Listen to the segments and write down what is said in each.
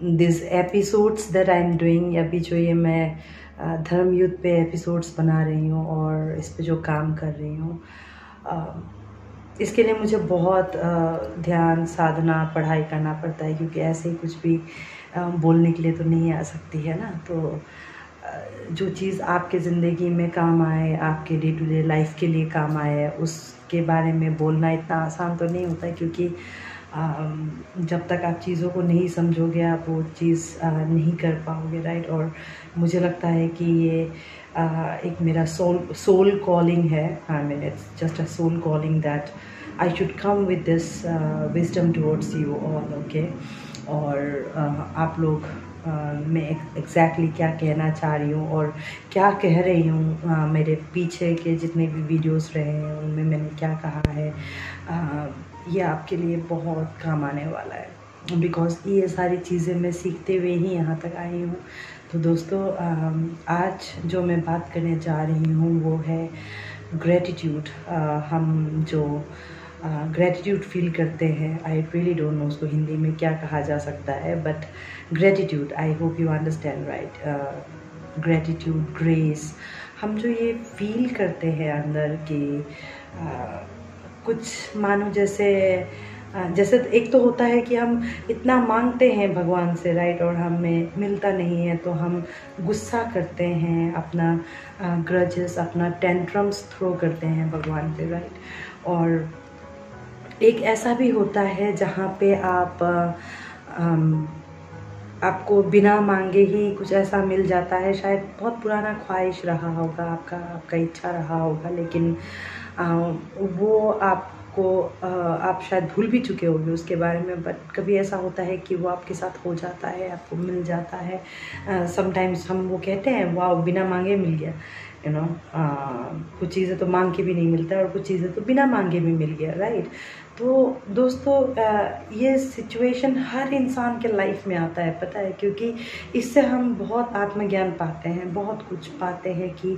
This episodes that I am doing, अभी जो ये मैं धर्म युद्ध पे एपिसोड्स बना रही हूँ और इस पे जो काम कर रही हूँ, इसके लिए मुझे बहुत ध्यान, साधना, पढ़ाई करना पड़ता है, क्योंकि ऐसे ही कुछ भी बोलने के लिए तो नहीं आ सकती है ना। तो जो चीज़ आपके ज़िंदगी में काम आए, आपके डे टू डे लाइफ के लिए काम आए, उसके बारे में बोलना इतना आसान तो नहीं होता है, क्योंकि जब तक आप चीज़ों को नहीं समझोगे आप वो चीज़ नहीं कर पाओगे, राइट। और मुझे लगता है कि ये एक मेरा सोल कॉलिंग है। I mean it's just a soul calling that I should come with this wisdom towards you all, okay. और आप लोग मैं एग्जैक्टली क्या कहना चाह रही हूँ और क्या कह रही हूँ, मेरे पीछे के जितने भी वीडियोस रहे हैं उनमें मैंने क्या कहा है, ये आपके लिए बहुत काम आने वाला है, बिकॉज़ ये सारी चीज़ें मैं सीखते हुए ही यहाँ तक आई हूँ। तो दोस्तों, आज जो मैं बात करने जा रही हूँ वो है ग्रेटिट्यूड। हम जो ग्रेटिट्यूड फील करते हैं, आई रियली डोंट नो उसको हिंदी में क्या कहा जा सकता है, but gratitude, I hope you understand, right. Gratitude, grace, हम जो ये फील करते हैं अंदर कि कुछ मानो जैसे एक तो होता है कि हम इतना मांगते हैं भगवान से, राइट, और हमें मिलता नहीं है तो हम गुस्सा करते हैं, अपना ग्रजेस, अपना टेंट्रम्स थ्रो करते हैं भगवान पे, राइट। और एक ऐसा भी होता है जहाँ पे आपको बिना मांगे ही कुछ ऐसा मिल जाता है, शायद बहुत पुराना ख्वाहिश रहा होगा आपका इच्छा रहा होगा, लेकिन वो आपको आप शायद भूल भी चुके होंगे उसके बारे में, बट कभी ऐसा होता है कि वो आपके साथ हो जाता है, आपको मिल जाता है। समटाइम्स हम वो कहते हैं वाह बिना मांगे मिल गया, यू नो। कुछ चीज़ें तो मांग के भी नहीं मिलता और कुछ चीज़ें तो बिना मांगे भी मिल गया, राइट। तो दोस्तों, ये सिचुएशन हर इंसान के लाइफ में आता है, पता है, क्योंकि इससे हम बहुत आत्मज्ञान पाते हैं, बहुत कुछ पाते हैं कि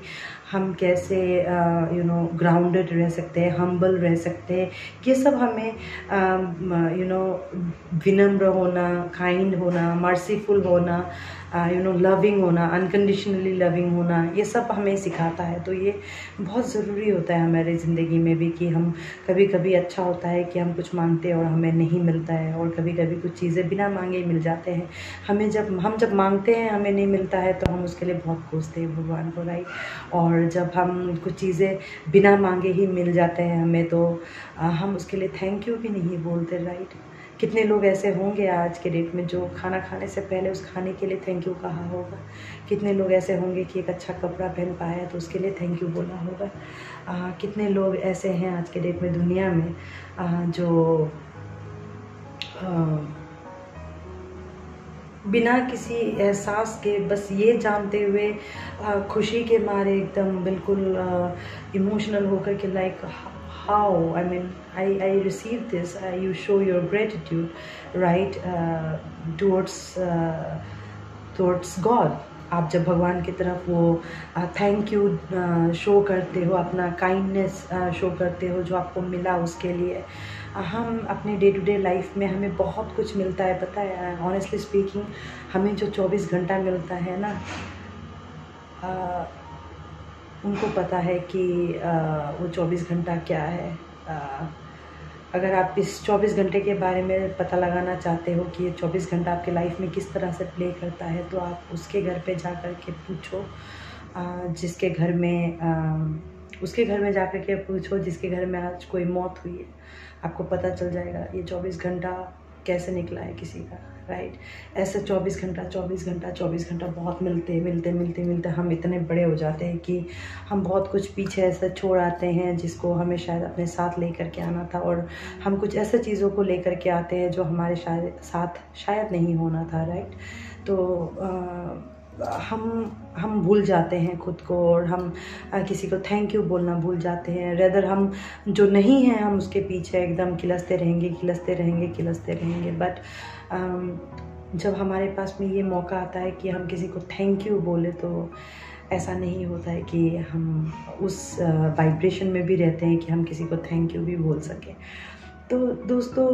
हम कैसे ग्राउंडेड रह सकते हैं, हम्बल रह सकते हैं। ये सब हमें विनम्र होना, काइंड होना, मर्सीफुल होना, लविंग होना, अनकंडीशनली लविंग होना, ये सब हमें सिखाता है। तो ये बहुत ज़रूरी होता है हमारी ज़िंदगी में भी कि हम कभी कभी अच्छा होता है कि हम कुछ मांगते हैं और हमें नहीं मिलता है, और कभी कभी कुछ चीज़ें बिना मांगे ही मिल जाते हैं। हम जब मांगते हैं हमें नहीं मिलता है तो हम उसके लिए बहुत कोसते हैं भगवान को, राइट। और जब हम कुछ चीज़ें बिना मांगे ही मिल जाते हैं हमें, तो हम उसके लिए थैंक यू भी नहीं बोलते, राइट। कितने लोग ऐसे होंगे आज के डेट में जो खाना खाने से पहले उस खाने के लिए थैंक यू कहा होगा। कितने लोग ऐसे होंगे कि एक अच्छा कपड़ा पहन पाया तो उसके लिए थैंक यू बोला होगा। कितने लोग ऐसे हैं आज के डेट में दुनिया में जो बिना किसी एहसास के, बस ये जानते हुए खुशी के मारे एकदम बिल्कुल इमोशनल होकर के like how I receive this, you show your gratitude, right, towards God। आप जब भगवान की तरफ वो थैंक यू शो करते हो, अपना काइंडनेस शो करते हो जो आपको मिला उसके लिए। हम अपने डे टू डे लाइफ में हमें बहुत कुछ मिलता है, पता है, ऑनेस्टली स्पीकिंग, हमें जो 24 घंटा मिलता है ना, उनको पता है कि वो 24 घंटा क्या है। अगर आप इस 24 घंटे के बारे में पता लगाना चाहते हो कि ये 24 घंटा आपके लाइफ में किस तरह से प्ले करता है, तो आप उसके घर पे जा कर के पूछो, जिसके घर में उसके घर में जा कर के पूछो जिसके घर में आज कोई मौत हुई है। आपको पता चल जाएगा ये 24 घंटा कैसे निकला है किसी का, राइट। ऐसे 24 घंटा बहुत मिलते हम इतने बड़े हो जाते हैं कि हम बहुत कुछ पीछे ऐसा छोड़ आते हैं जिसको हमें शायद अपने साथ लेकर के आना था, और हम कुछ ऐसे चीज़ों को लेकर के आते हैं जो हमारे साथ शायद नहीं होना था, राइट। तो हम भूल जाते हैं खुद को, और हम किसी को थैंक यू बोलना भूल जाते हैं। रेदर हम जो नहीं हैं हम उसके पीछे एकदम खिलस्ते रहेंगे। बट जब हमारे पास में ये मौका आता है कि हम किसी को थैंक यू बोले, तो ऐसा नहीं होता है कि हम उस वाइब्रेशन में भी रहते हैं कि हम किसी को थैंक यू भी बोल सकें। तो दोस्तों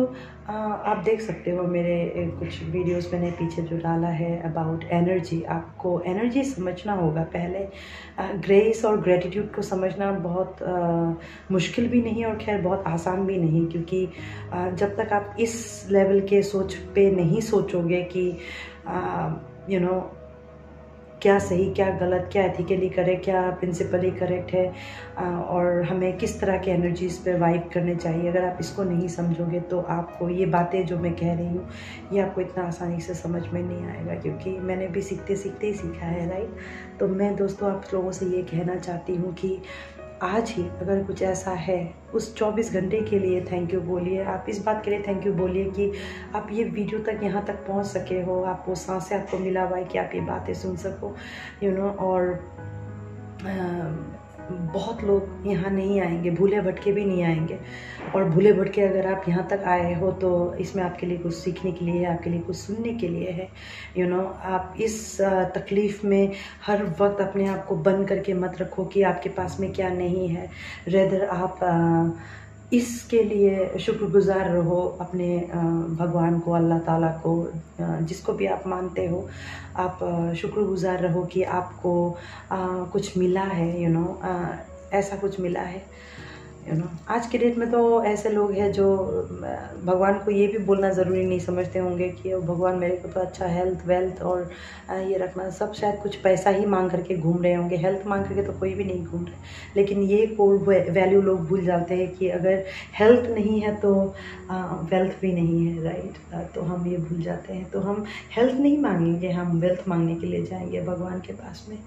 आप देख सकते हो मेरे कुछ वीडियोस मैंने पीछे जो डाला है अबाउट एनर्जी। आपको एनर्जी समझना होगा पहले। ग्रेस और ग्रेटिट्यूड को समझना बहुत मुश्किल भी नहीं और खैर बहुत आसान भी नहीं, क्योंकि जब तक आप इस लेवल के सोच पे नहीं सोचोगे कि यू नो क्या सही क्या गलत, क्या एथिकली करेक्ट, क्या प्रिंसिपली करेक्ट है, और हमें किस तरह के एनर्जीज पे वाइब करने चाहिए, अगर आप इसको नहीं समझोगे तो आपको ये बातें जो मैं कह रही हूँ ये आपको इतना आसानी से समझ में नहीं आएगा, क्योंकि मैंने भी सीखते सीखते ही सीखा है, राइट। तो मैं दोस्तों आप लोगों से ये कहना चाहती हूँ कि आज ही अगर कुछ ऐसा है उस 24 घंटे के लिए थैंक यू बोलिए। आप इस बात के लिए थैंक यू बोलिए कि आप ये वीडियो तक यहाँ तक पहुँच सके हो, आप वो सांसें आपको मिला हुआ है कि आप ये बातें सुन सको, और बहुत लोग यहाँ नहीं आएंगे, भूले भटके भी नहीं आएंगे, और भूले भटके अगर आप यहाँ तक आए हो तो इसमें आपके लिए कुछ सीखने के लिए है, आपके लिए कुछ सुनने के लिए है। आप इस तकलीफ़ में हर वक्त अपने आप को बंद करके मत रखो कि आपके पास में क्या नहीं है। रेदर आप इसके लिए शुक्रगुजार रहो अपने भगवान को, अल्लाह ताला को, जिसको भी आप मानते हो, आप शुक्रगुजार रहो कि आपको कुछ मिला है, ऐसा कुछ मिला है। आज के डेट में तो ऐसे लोग हैं जो भगवान को ये भी बोलना ज़रूरी नहीं समझते होंगे कि भगवान मेरे को तो अच्छा हेल्थ वेल्थ और ये रखना, सब शायद कुछ पैसा ही मांग करके घूम रहे होंगे। हेल्थ मांग करके तो कोई भी नहीं घूम रहे, लेकिन ये कोर वैल्यू लोग भूल जाते हैं कि अगर हेल्थ नहीं है तो वेल्थ भी नहीं है, राइट। तो हम ये भूल जाते हैं। तो हम हेल्थ नहीं मांगेंगे, हम वेल्थ मांगने के लिए जाएंगे भगवान के पास में।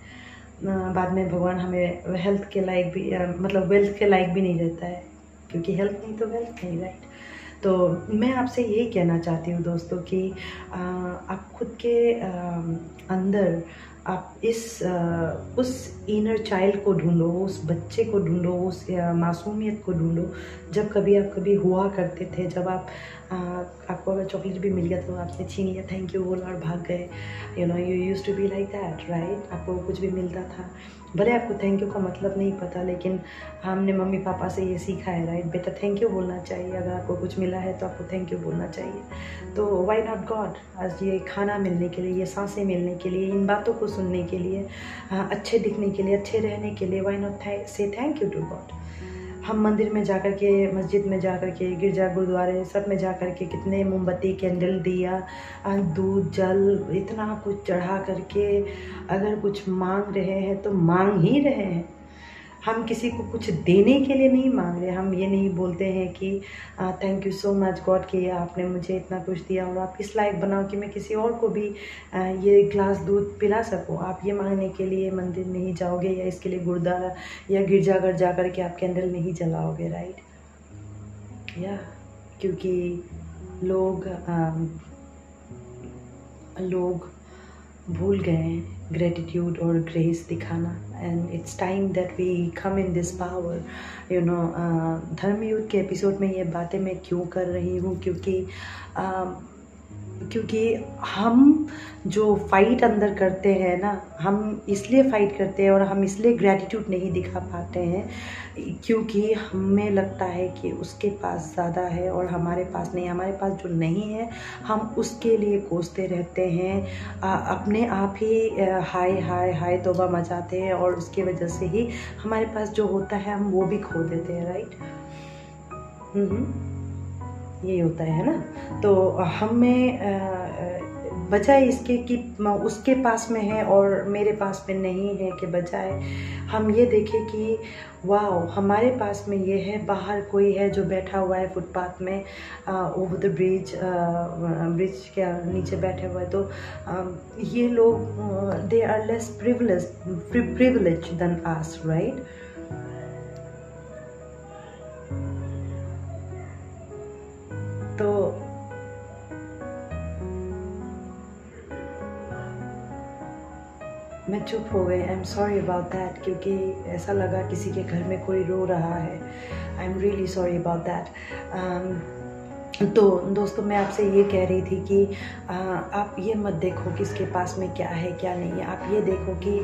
बाद में भगवान हमें हेल्थ के लायक भी मतलब वेल्थ के लायक भी नहीं रहता है, क्योंकि हेल्थ नहीं तो वेल्थ नहीं, राइट। तो मैं आपसे यही कहना चाहती हूँ दोस्तों कि आप खुद के अंदर आप उस इनर चाइल्ड को ढूंढो, उस बच्चे को ढूंढो, उस मासूमियत को ढूंढो जब कभी हुआ करते थे, जब आपको अगर चॉकलेट भी मिल गया तो आपने छीन लिया, थैंक यू बोला और भाग गए। You used to be like that, right. आपको कुछ भी मिलता था, भले आपको थैंक यू का मतलब नहीं पता, लेकिन हमने मम्मी पापा से ये सीखा है, राइट। बेटा थैंक यू बोलना चाहिए, अगर आपको कुछ मिला है तो आपको थैंक यू बोलना चाहिए। तो व्हाई नॉट गॉड, आज ये खाना मिलने के लिए, ये सांसें मिलने के लिए, इन बातों को सुनने के लिए, अच्छे दिखने के लिए, अच्छे रहने के लिए, व्हाई नॉट से थैंक यू टू गॉड। हम मंदिर में जाकर के, मस्जिद में जाकर के, गिरजा गुरुद्वारे सब में जाकर के कितने मोमबत्ती, कैंडल, दिया, दूध, जल, इतना कुछ चढ़ा करके अगर कुछ मांग रहे हैं तो मांग ही रहे हैं। हम किसी को कुछ देने के लिए नहीं मांग रहे। हम ये नहीं बोलते हैं कि thank you so much God कि आपने मुझे इतना कुछ दिया और आप इस लायक बनाओ कि मैं किसी और को भी ये ग्लास दूध पिला सकूं। आप ये मांगने के लिए मंदिर नहीं जाओगे, या इसके लिए गुरुद्वारा या गिरजाघर जा कर के आप कैंडल नहीं जलाओगे, राइट। या क्योंकि लोग भूल गए हैं ग्रेटिट्यूड और ग्रेस दिखाना, and it's time that we come in this power. Dharmayuddh के एपिसोड में ये बातें मैं क्यों कर रही हूँ, क्योंकि हम जो फाइट अंदर करते हैं ना, हम इसलिए फाइट करते हैं और हम इसलिए ग्रेटिट्यूड नहीं दिखा पाते हैं क्योंकि हमें लगता है कि उसके पास ज़्यादा है और हमारे पास नहीं। हमारे पास जो नहीं है हम उसके लिए कोसते रहते हैं, अपने आप ही हाय हाय हाय तौबा मचाते हैं, और उसकी वजह से ही हमारे पास जो होता है हम वो भी खो देते हैं, राइट। यही होता है ना। तो हमें बजाय इसके कि उसके पास में है और मेरे पास में नहीं है, के बजाय हम ये देखें कि वाओ हमारे पास में ये है, बाहर कोई है जो बैठा हुआ है फुटपाथ में, ओवर द ब्रिज के नीचे बैठे हुए। तो ये लोग they are less privilege than us, right. तो मैं चुप हो गई। I am sorry about that, क्योंकि ऐसा लगा किसी के घर में कोई रो रहा है। I am really sorry about that. तो दोस्तों मैं आपसे ये कह रही थी कि आप ये मत देखो किसके पास में क्या है क्या नहीं है, आप ये देखो कि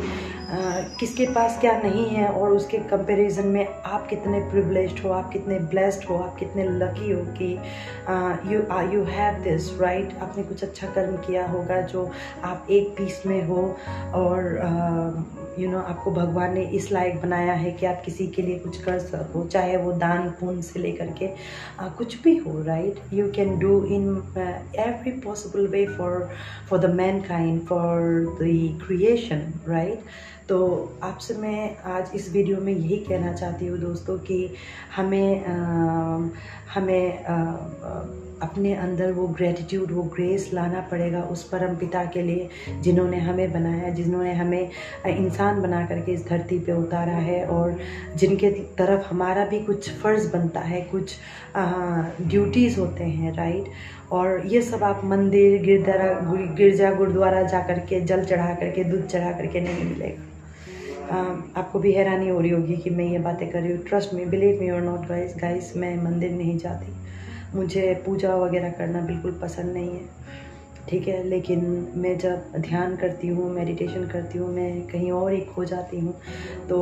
किसके पास क्या नहीं है और उसके कंपैरिजन में आप कितने प्रिविलेज्ड हो, आप कितने ब्लेस्ड हो, आप कितने लकी हो कि यू हैव दिस राइट। आपने कुछ अच्छा कर्म किया होगा जो आप एक पीस में हो और आपको भगवान ने इस लायक बनाया है कि आप किसी के लिए कुछ कर सको, चाहे वो दान पुण्य से लेकर के कुछ भी हो right. You can do in every possible way for the mankind, for the creation, right? तो आपसे मैं आज इस वीडियो में यही कहना चाहती हूँ दोस्तों कि हमें अपने अंदर वो ग्रेटिट्यूड, वो ग्रेस लाना पड़ेगा उस परम पिता के लिए जिन्होंने हमें बनाया, जिन्होंने हमें इंसान बना करके इस धरती पे उतारा है और जिनके तरफ हमारा भी कुछ फ़र्ज़ बनता है, कुछ ड्यूटीज़ होते हैं राइट। और ये सब आप मंदिर, गिरजा, गुरुद्वारा जा करके जल चढ़ा करके, दूध चढ़ा करके नहीं मिलेगा। आपको भी हैरानी हो रही होगी कि मैं ये बातें कर रही हूँ। ट्रस्ट मी, बिलीव मी और नॉट गाइस, मैं मंदिर नहीं जाती, मुझे पूजा वगैरह करना बिल्कुल पसंद नहीं है, ठीक है। लेकिन मैं जब ध्यान करती हूँ, मेडिटेशन करती हूँ, मैं कहीं और ही खो जाती हूँ। तो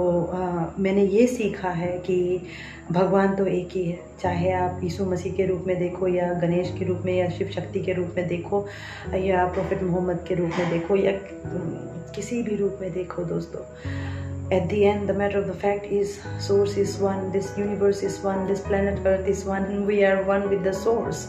मैंने ये सीखा है कि भगवान तो एक ही है, चाहे आप यीशु मसीह के रूप में देखो या गणेश के रूप में या शिव शक्ति के रूप में देखो या प्रोफेट मोहम्मद के रूप में देखो या किसी भी रूप में देखो दोस्तों। At the end, the matter of the fact is, source is one, this universe is one, this planet Earth is one, and we are one with the source.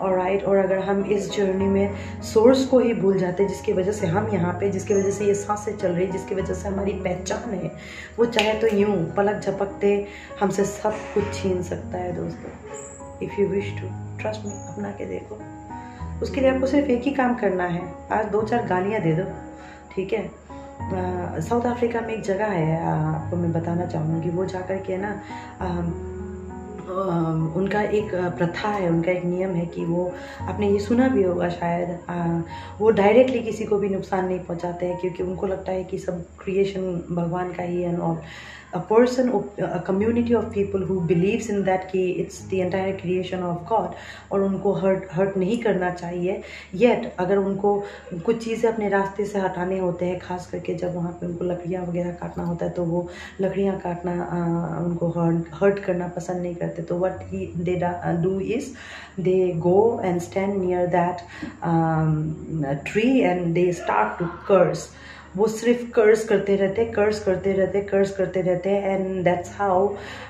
Alright, और अगर हम इस जर्नी में सोर्स को ही भूल जाते हैं, जिसकी वजह से हम यहाँ पे, जिसकी वजह से ये सांसें चल रही, जिसकी वजह से हमारी पहचान है, वो चाहे तो यूं पलक झपकते हमसे सब कुछ छीन सकता है दोस्तों। If you wish to trust me, अपना के देखो। उसके लिए आपको सिर्फ एक ही काम करना है, आज 2-4 गालियाँ दे दो, ठीक है। साउथ अफ्रीका में एक जगह है, आपको मैं बताना चाहूँगी, वो जाकर के ना उनका एक प्रथा है, उनका एक नियम है कि वो, आपने ये सुना भी होगा शायद, वो डायरेक्टली किसी को भी नुकसान नहीं पहुंचाते हैं क्योंकि उनको लगता है कि सब क्रिएशन भगवान का ही है। और a community of people who believes in that कि it's the entire creation of God और उनको हर्ट नहीं करना चाहिए। येट अगर उनको कुछ चीज़ें अपने रास्ते से हटाने होते हैं, खास करके जब वहाँ पे उनको लकड़ियाँ वगैरह काटना होता है, तो वो लकड़ियाँ काटना उनको हर्ट करना पसंद नहीं करते। तो what they do is they go and stand near that tree and they start to curse। वो सिर्फ कर्स करते रहते and that's how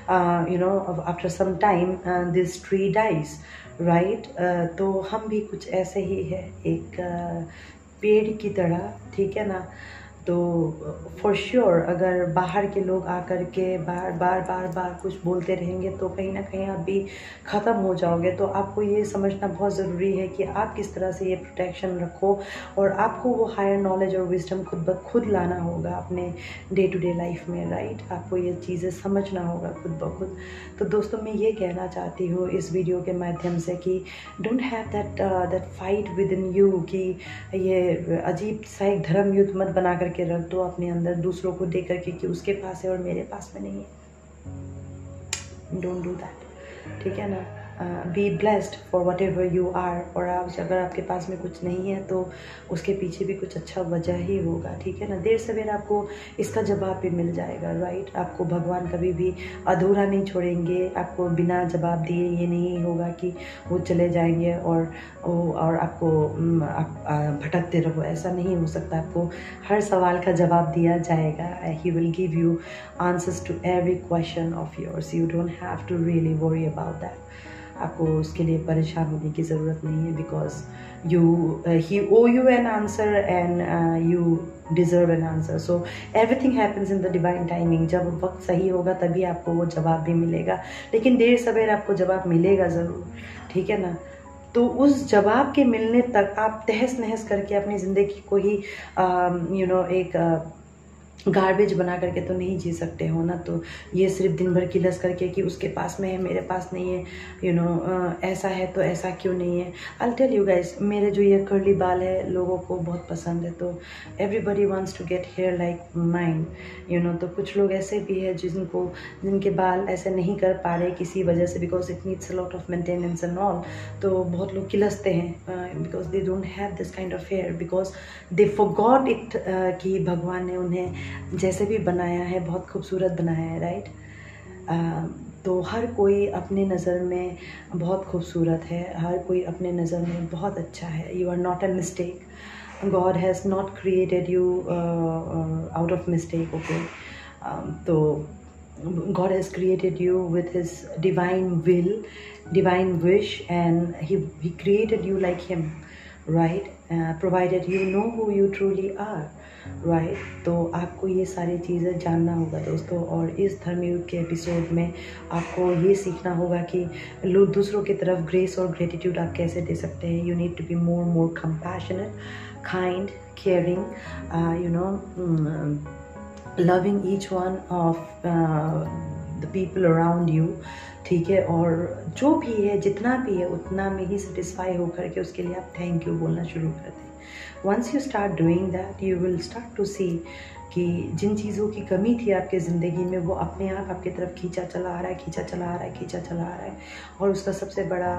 after some time this tree dies right. तो हम भी कुछ ऐसे ही है, एक पेड़ की तरह, ठीक है ना। तो फॉर श्योर अगर बाहर के लोग आकर के बार कुछ बोलते रहेंगे तो कहीं ना कहीं आप भी ख़त्म हो जाओगे। तो आपको ये समझना बहुत ज़रूरी है कि आप किस तरह से ये प्रोटेक्शन रखो और आपको वो हायर नॉलेज और विजडम खुद ब खुद लाना होगा अपने डे टू डे लाइफ में राइट। आपको ये चीज़ें समझना होगा खुद ब खुद। तो दोस्तों मैं ये कहना चाहती हूँ इस वीडियो के माध्यम से कि don't have that fight with in you, कि ये अजीब सा एक धर्म युद्ध मत बना करके रख दो अपने अंदर दूसरों को देख करके कि उसके पास है और मेरे पास में नहीं है। डोंट डू दैट, ठीक है ना। Be blessed for whatever you are. और अगर आपके पास में कुछ नहीं है तो उसके पीछे भी कुछ अच्छा वजह ही होगा, ठीक है ना। देर सवेर आपको इसका जवाब भी मिल जाएगा राइट। आपको भगवान कभी भी अधूरा नहीं छोड़ेंगे, आपको बिना जवाब दिए ये नहीं होगा कि वो चले जाएंगे और आपको आप भटकते रहो, ऐसा नहीं हो सकता। आपको हर सवाल का जवाब दिया जाएगा। He will give you answers to every question of yours. You don't have to really worry about that. आपको उसके लिए परेशान होने की ज़रूरत नहीं है, because he owe you an answer and you deserve an answer. So everything happens in the divine timing. जब वक्त सही होगा तभी आपको वो जवाब भी मिलेगा, लेकिन देर सवेर आपको जवाब मिलेगा ज़रूर, ठीक है ना। तो उस जवाब के मिलने तक आप तहस नहस करके अपनी ज़िंदगी को ही एक गार्बेज बना करके तो नहीं जी सकते हो ना। तो ये सिर्फ दिन भर किलस करके कि उसके पास में है मेरे पास नहीं है, यू नो ऐसा है तो ऐसा क्यों नहीं है। आई टेल यू गाइस, मेरे जो ये कर्ली बाल है लोगों को बहुत पसंद है, तो everybody wants to get hair like mine, you know. तो कुछ लोग ऐसे भी है जिनके बाल ऐसे नहीं कर पा रहे किसी वजह से, because it needs a lot of maintenance and all. तो बहुत लोग किलसते हैं because they don't have this kind of hair, because they forgot it कि भगवान ने उन्हें जैसे भी बनाया है बहुत खूबसूरत बनाया है, राइट। तो हर कोई अपने नज़र में बहुत खूबसूरत है, हर कोई अपने नज़र में बहुत अच्छा है। You are not a mistake, God has not created you out of mistake, okay. तो God has created you with his divine will, divine wish, and he created you like him, right? Provided you know who you truly are, right? तो आपको ये सारी चीज़ें जानना होगा दोस्तों, और इस धर्मयुग के एपिसोड में आपको ये सीखना होगा कि लोग दूसरों की तरफ ग्रेस और ग्रेटिट्यूड आप कैसे दे सकते हैं। You need to be more compassionate, kind, caring, you know, loving each one of the people around you, ठीक है। और जो भी है जितना भी है उतना में ही सेटिस्फाई होकर के उसके लिए आप थैंक यू बोलना शुरू कर दें। Once you start doing that, you will start to see कि जिन चीज़ों की कमी थी आपके ज़िंदगी में वो अपने आप आपकी तरफ खींचा चला आ रहा है, खींचा चला आ रहा है। और उसका सबसे बड़ा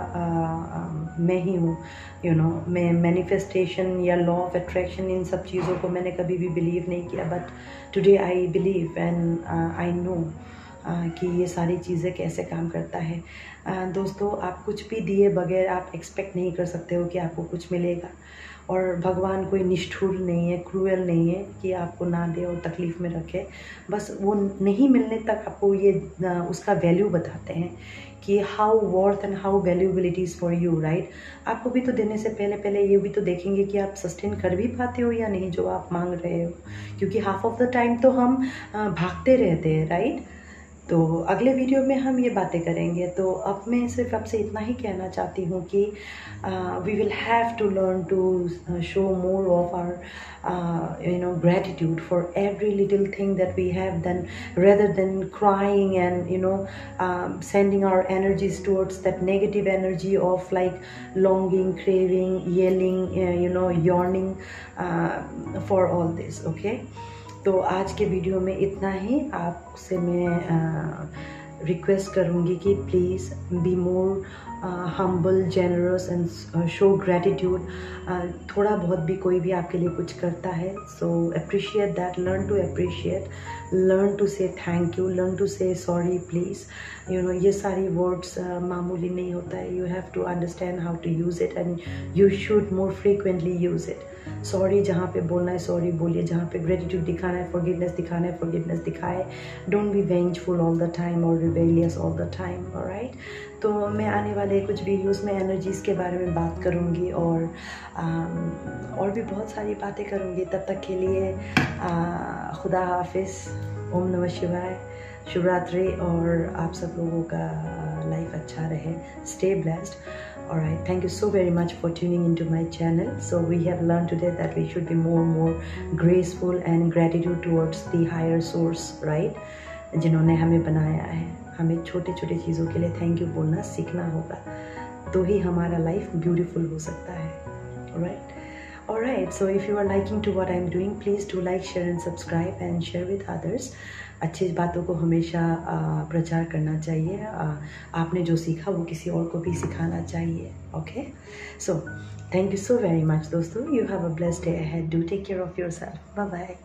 मैं ही हूँ, यू नो। मैं मैनिफेस्टेशन या लॉ ऑफ अट्रैक्शन इन सब चीज़ों को मैंने कभी भी बिलीव नहीं किया, but today I believe and I know कि ये सारी चीज़ें कैसे काम करता है। दोस्तों, आप कुछ भी दिए बगैर आप एक्सपेक्ट नहीं कर सकते हो कि आपको कुछ मिलेगा। और भगवान कोई निष्ठुर नहीं है, क्रूएल नहीं है कि आपको ना दे और तकलीफ़ में रखे। बस वो नहीं मिलने तक आपको ये उसका वैल्यू बताते हैं कि how worth and how valuable it is for you, right. आपको भी तो देने से पहले ये भी तो देखेंगे कि आप सस्टेन कर भी पाते हो या नहीं जो आप मांग रहे हो, क्योंकि हाफ ऑफ द टाइम तो हम भागते रहते हैं, राइट। तो अगले वीडियो में हम ये बातें करेंगे। तो अब मैं सिर्फ आपसे इतना ही कहना चाहती हूँ कि we will have to learn to show more of our you know gratitude for every little thing that we have, then rather than crying and you know sending our energies towards that negative energy of like longing, craving, yelling, you know, yearning for all this, okay। तो आज के video में इतना ही। आपसे मैं request करूँगी कि please be more humble, generous and show gratitude. थोड़ा बहुत भी कोई भी आपके लिए कुछ करता है, so appreciate that, learn to appreciate, learn to say thank you, learn to say sorry please. You know, ये सारी वर्ड्स मामूली नहीं होता है। You have to understand how to use it and you should more frequently use it. Sorry जहाँ पे बोलना है सॉरी बोलिए, जहाँ पे ग्रेटिट्यूड दिखाना है, फॉरगिवनेस दिखाना है, फॉरगिवनेस दिखाए। Don't be vengeful all the time और rebellious all the time, alright. तो मैं आने वाले कुछ वीडियोस में एनर्जीज़ के बारे में बात करूँगी और भी बहुत सारी बातें करूँगी। तब तक के लिए खुदा हाफिज़, ओम नमः शिवाय, शुभ रात्रि, और आप सब लोगों का लाइफ अच्छा रहे। Stay blessed. Alright, thank you so very much for tuning into my channel. So we have learned today that we should be more graceful and gratitude towards the higher source, right? जिन्होंने हमें बनाया है। हमें छोटे छोटे चीज़ों के लिए थैंक यू बोलना सीखना होगा, तो ही हमारा लाइफ ब्यूटीफुल हो सकता है, right? Alright, so if you are liking to what I'm doing, please do like, share and subscribe and share with others. अच्छी बातों को हमेशा प्रचार करना चाहिए। आपने जो सीखा वो किसी और को भी सिखाना चाहिए, okay. So thank you so very much दोस्तों। You have a blessed day ahead. Do take care of yourself. Bye bye.